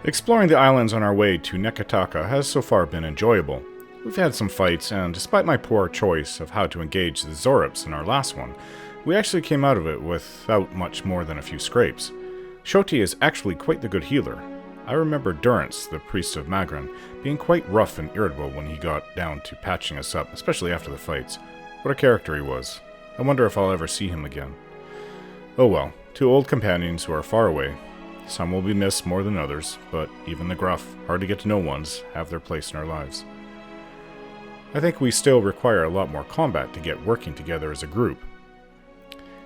Exploring the islands on our way to Neketaka has so far been enjoyable. We've had some fights, and despite my poor choice of how to engage the Zorops in our last one, we actually came out of it without much more than a few scrapes. Shoti is actually quite the good healer. I remember Durance, the priest of Magran, being quite rough and irritable when he got down to patching us up, especially after the fights. What a character he was. I wonder if I'll ever see him again. Oh well, two old companions who are far away. Some will be missed more than others, but even the gruff, hard-to-get-to-know ones have their place in our lives. I think we still require a lot more combat to get working together as a group.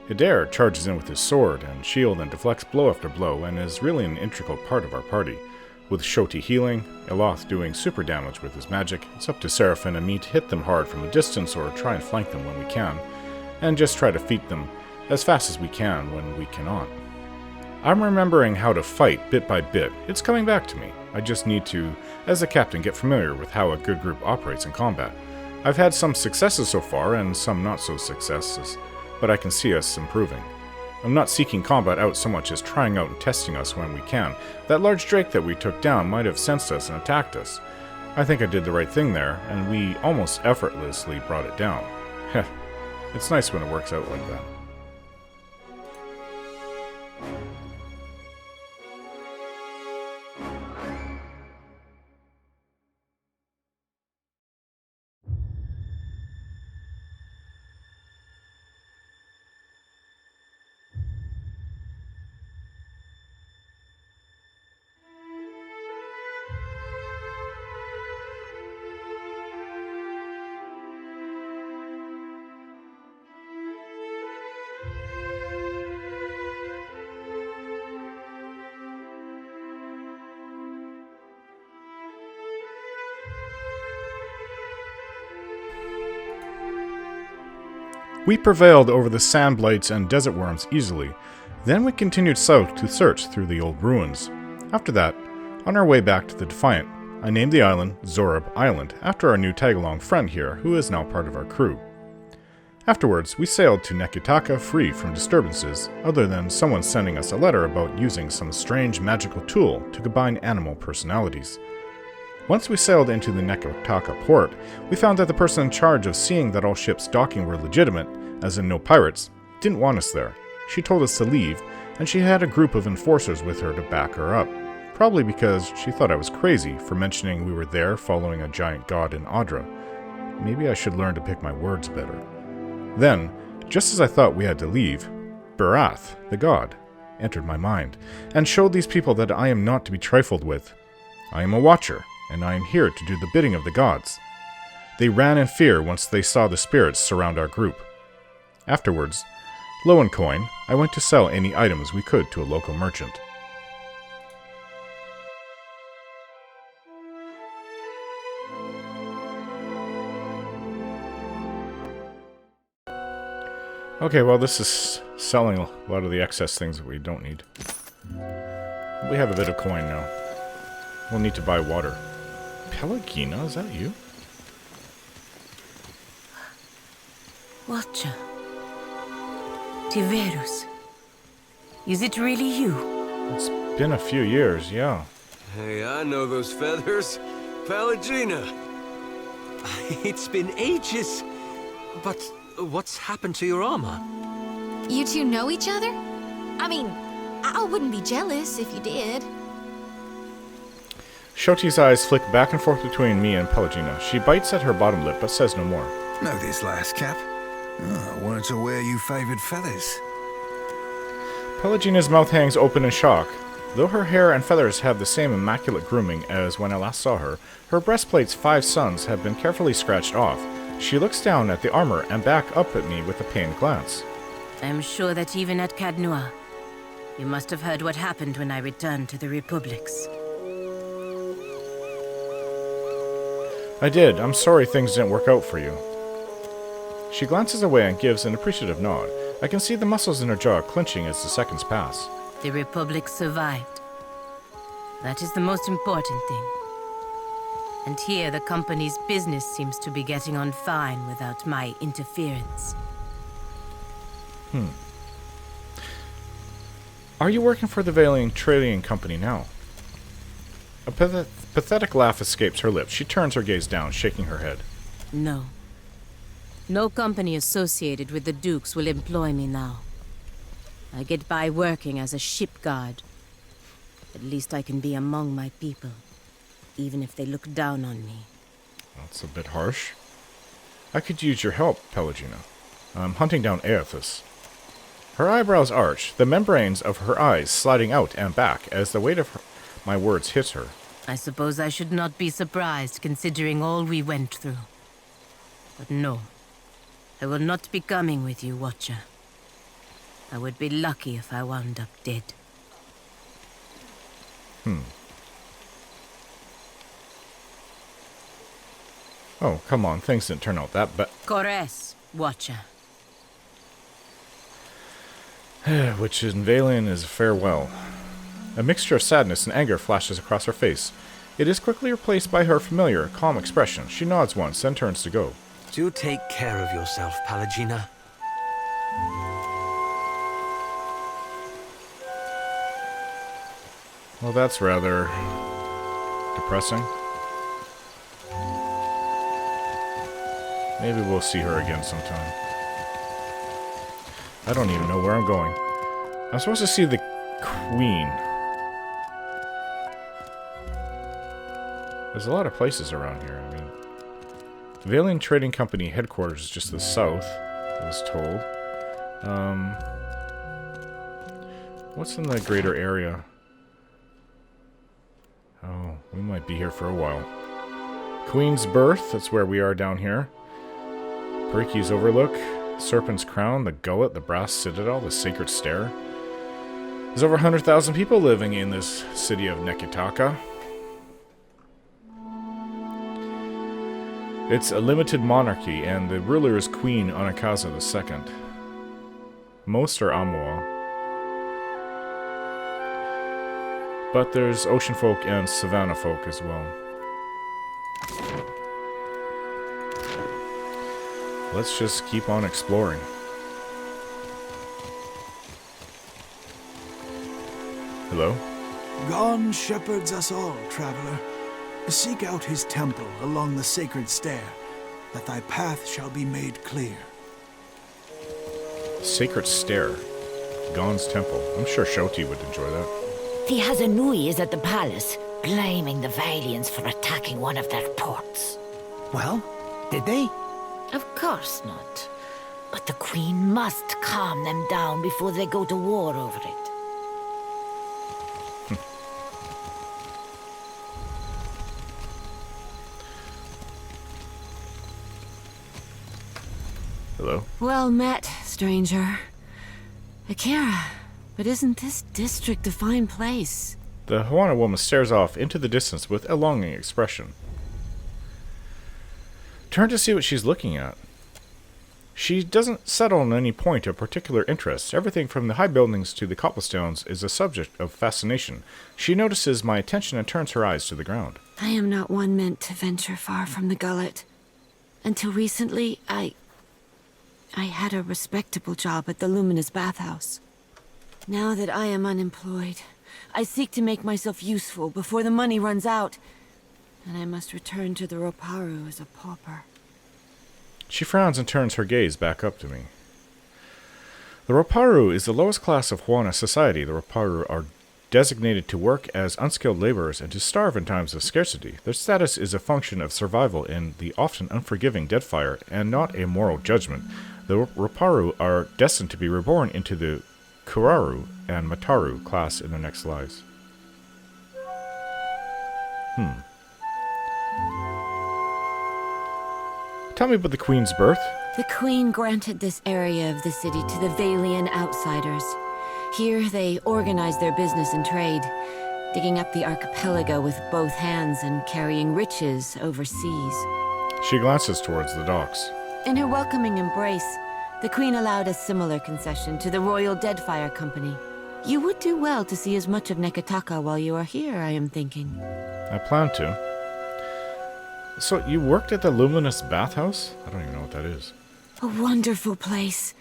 Adair charges in with his sword and shield and deflects blow after blow and is really an integral part of our party. With Shoti healing, Eloth doing super damage with his magic, it's up to Seraphine and me to hit them hard from a distance or try and flank them when we can, and just try to feat them as fast as we can when we cannot. I'm remembering how to fight bit by bit. It's coming back to me. I just need to, as a captain, get familiar with how a good group operates in combat. I've had some successes so far and some not so successes, but I can see us improving. I'm not seeking combat out so much as trying out and testing us when we can. That large drake that we took down might have sensed us and attacked us. I think I did the right thing there, and we almost effortlessly brought it down. Heh, it's nice when it works out like that. We prevailed over the sand blights and desert worms easily. Then we continued south to search through the old ruins. After that, on our way back to the Defiant, I named the island Zorab Island after our new tag-along friend here, who is now part of our crew. Afterwards, we sailed to Neketaka free from disturbances, other than someone sending us a letter about using some strange magical tool to combine animal personalities. Once we sailed into the Neketaka port, we found that the person in charge of seeing that all ships docking were legitimate, as in no pirates, didn't want us there. She told us to leave, and she had a group of enforcers with her to back her up. Probably because she thought I was crazy for mentioning we were there following a giant god in Audra. Maybe I should learn to pick my words better. Then, just as I thought we had to leave, Barath, the god, entered my mind, and showed these people that I am not to be trifled with. I am a watcher, and I am here to do the bidding of the gods. They ran in fear once they saw the spirits surround our group. Afterwards, low in coin, I went to sell any items we could to a local merchant. Okay, well, this is selling a lot of the excess things that we don't need. We have a bit of coin now. We'll need to buy water. Pelagina, is that you? Watcher. Tiverus. Is it really you? It's been a few years, yeah. Hey, I know those feathers. Pelagina! It's been ages. But what's happened to your armor? You two know each other? I mean, I wouldn't be jealous if you did. Shoti's eyes flick back and forth between me and Pelagina. She bites at her bottom lip, but says no more. Know this last cap? Oh, I weren't aware you favoured feathers. Pelagina's mouth hangs open in shock. Though her hair and feathers have the same immaculate grooming as when I last saw her, her breastplate's 5 suns have been carefully scratched off. She looks down at the armor and back up at me with a pained glance. I'm sure that even at Cadnua, you must have heard what happened when I returned to the Republics. I did. I'm sorry things didn't work out for you. She glances away and gives an appreciative nod. I can see the muscles in her jaw clenching as the seconds pass. The Republic survived. That is the most important thing. And here the company's business seems to be getting on fine without my interference. Are you working for the Valiant Trading Company now? A pathetic laugh escapes her lips. She turns her gaze down, shaking her head. No. No company associated with the Dukes will employ me now. I get by working as a ship guard. At least I can be among my people, even if they look down on me. That's a bit harsh. I could use your help, Pelagina. I'm hunting down Aethys. Her eyebrows arch, the membranes of her eyes sliding out and back as the weight of my words hits her. I suppose I should not be surprised, considering all we went through. But no, I will not be coming with you, Watcher. I would be lucky if I wound up dead. Oh, come on, things didn't turn out that bad. Kores, Watcher. Which in Valian is farewell. A mixture of sadness and anger flashes across her face. It is quickly replaced by her familiar, calm expression. She nods once, then turns to go. Do take care of yourself, Pelagina. Well, that's rather depressing. Maybe we'll see her again sometime. I don't even know where I'm going. I'm supposed to see the Queen. There's a lot of places around here. I mean, the Valian Trading Company headquarters is just to the south, I was told. What's in the greater area? Oh, we might be here for a while. Queen's Birth, that's where we are down here. Periki's Overlook, Serpent's Crown, the Gullet, the Brass Citadel, the Sacred Stair. There's over 100,000 people living in this city of Neketaka. It's a limited monarchy, and the ruler is Queen Anakaza II. Most are Amoa. But there's ocean folk and savannah folk as well. Let's just keep on exploring. Hello? God shepherds us all, traveler. Seek out his temple along the sacred stair, that thy path shall be made clear. Sacred Stair. Gon's temple. I'm sure Shoti would enjoy that. The Hazanui is at the palace, blaming the Valians for attacking one of their ports. Well, did they? Of course not. But the Queen must calm them down before they go to war over it. Hello? Well met, stranger. Akira, but isn't this district a fine place? The Hawaiian woman stares off into the distance with a longing expression. Turn to see what she's looking at. She doesn't settle on any point of particular interest. Everything from the high buildings to the cobblestones is a subject of fascination. She notices my attention and turns her eyes to the ground. I am not one meant to venture far from the gullet. Until recently, I had a respectable job at the Luminous Bathhouse. Now that I am unemployed, I seek to make myself useful before the money runs out, and I must return to the Roparu as a pauper. She frowns and turns her gaze back up to me. The Roparu is the lowest class of Hawaiian society. The Roparu are designated to work as unskilled laborers and to starve in times of scarcity. Their status is a function of survival in the often unforgiving Deadfire, and not a moral judgment. The Roparu are destined to be reborn into the Kuraru and Mataru class in their next lives. Tell me about the Queen's Birth. The Queen granted this area of the city to the Valian outsiders. Here they organized their business and trade, digging up the archipelago with both hands and carrying riches overseas. She glances towards the docks. In her welcoming embrace, the Queen allowed a similar concession to the Royal Deadfire Company. You would do well to see as much of Neketaka while you are here, I am thinking. I plan to. So, you worked at the Luminous Bathhouse? I don't even know what that is. A wonderful place.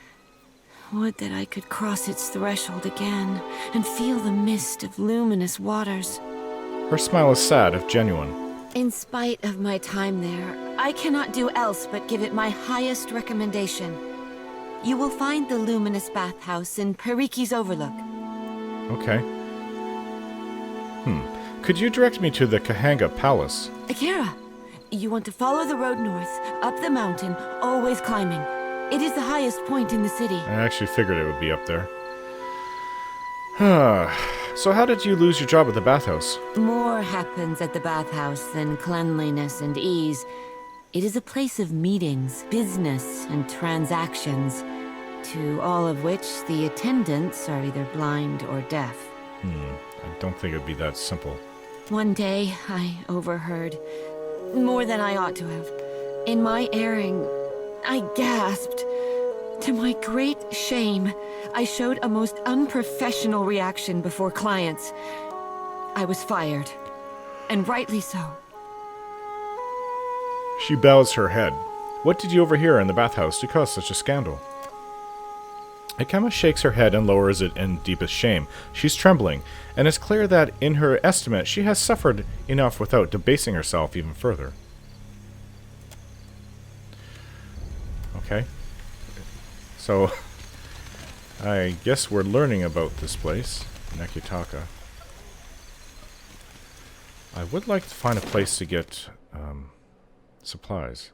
Would that I could cross its threshold again and feel the mist of luminous waters. Her smile is sad, if genuine. In spite of my time there, I cannot do else but give it my highest recommendation. You will find the luminous bathhouse in Periki's Overlook. Okay. Could you direct me to the Kahanga Palace? Akira, you want to follow the road north, up the mountain, always climbing. It is the highest point in the city. I actually figured it would be up there. So how did you lose your job at the bathhouse? More happens at the bathhouse than cleanliness and ease. It is a place of meetings, business, and transactions, to all of which the attendants are either blind or deaf. I don't think it'd be that simple. One day, I overheard, more than I ought to have. In my erring, I gasped. To my great shame, I showed a most unprofessional reaction before clients. I was fired, and rightly so. She bows her head. What did you overhear in the bathhouse to cause such a scandal? Akama shakes her head and lowers it in deepest shame. She's trembling, and it's clear that, in her estimate, she has suffered enough without debasing herself even further. Okay. So, I guess we're learning about this place, Neketaka. I would like to find a place to get supplies.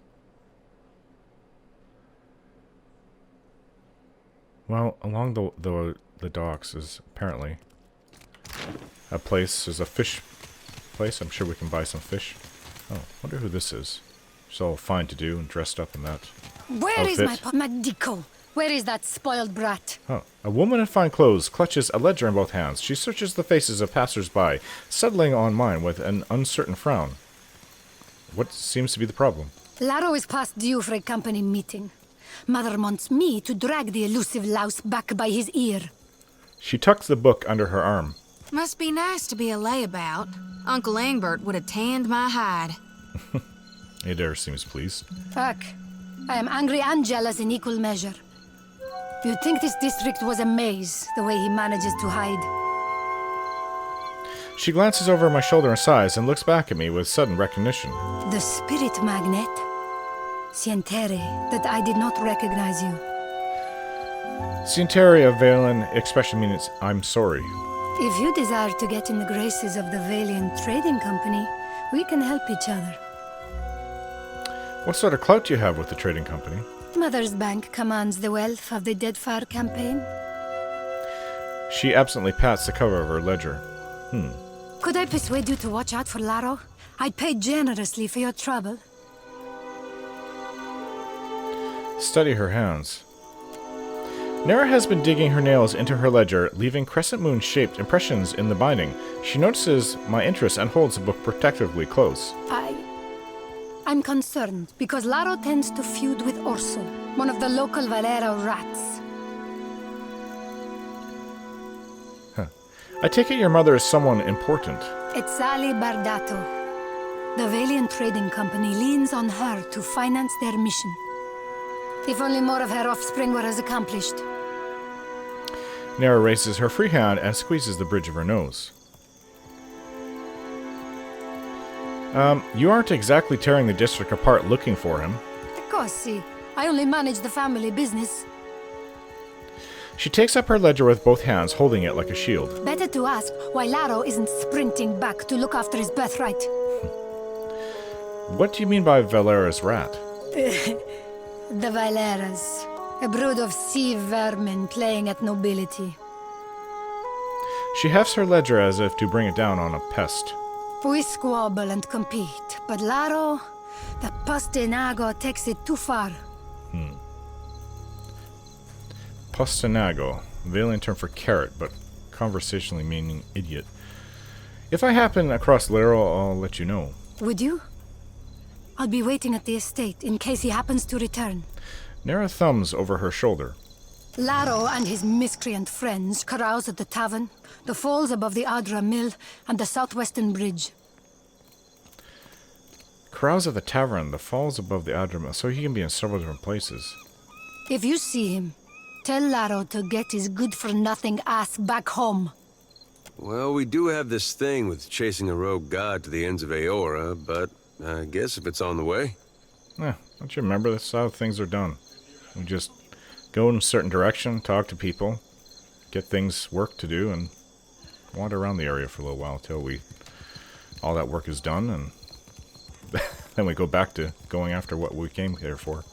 Well, along the docks is apparently a place. There's a fish place. I'm sure we can buy some fish. Oh, wonder who this is. She's all fine to do and dressed up in that Where is outfit. my Madiko? Where is that spoiled brat? Oh, a woman in fine clothes clutches a ledger in both hands. She searches the faces of passers-by, settling on mine with an uncertain frown. What seems to be the problem? Laro is past due for a company meeting. Mother wants me to drag the elusive louse back by his ear. She tucks the book under her arm. Must be nice to be a layabout. Uncle Engbert would have tanned my hide. Adair seems pleased. Fuck. I am angry and jealous in equal measure. You'd think this district was a maze, the way he manages to hide. She glances over my shoulder and sighs and looks back at me with sudden recognition. The spirit magnet. Sientere, that I did not recognize you. Sienteri of Valen expression means I'm sorry. If you desire to get in the graces of the Valiant Trading Company, we can help each other. What sort of clout do you have with the trading company? Mother's bank commands the wealth of the Deadfire campaign. She absently pats the cover of her ledger. Could I persuade you to watch out for Laro? I'd pay generously for your trouble. Study her hands. Nera has been digging her nails into her ledger, leaving crescent moon-shaped impressions in the binding. She notices my interest and holds the book protectively close. I'm concerned because Laro tends to feud with Orso, one of the local Valera rats. I take it your mother is someone important. It's Ali Bardato. The Valiant Trading Company leans on her to finance their mission. If only more of her offspring were as accomplished. Nera raises her free hand and squeezes the bridge of her nose. You aren't exactly tearing the district apart looking for him. Of course, see. I only manage the family business. She takes up her ledger with both hands, holding it like a shield. Better to ask why Laro isn't sprinting back to look after his birthright. What do you mean by Valera's rat? The Valeras. A brood of sea vermin playing at nobility. She hefts her ledger as if to bring it down on a pest. We squabble and compete, but Laro, the Pastinago, takes it too far. Pastinago, Valiant term for carrot, but conversationally meaning idiot. If I happen across Laro, I'll let you know. Would you? I'll be waiting at the estate in case he happens to return. Nera thumbs over her shoulder. Laro and his miscreant friends carouse at the tavern, the falls above the Adra Mill, and the southwestern bridge. Carouse at the tavern, the falls above the Adra, so he can be in several different places. If you see him, tell Laro to get his good-for-nothing ass back home. Well, we do have this thing with chasing a rogue god to the ends of Aora, but I guess if it's on the way. Yeah, don't you remember? That's how things are done. We just go in a certain direction, talk to people, get things, work to do, and wander around the area for a little while until all that work is done, and then we go back to going after what we came here for.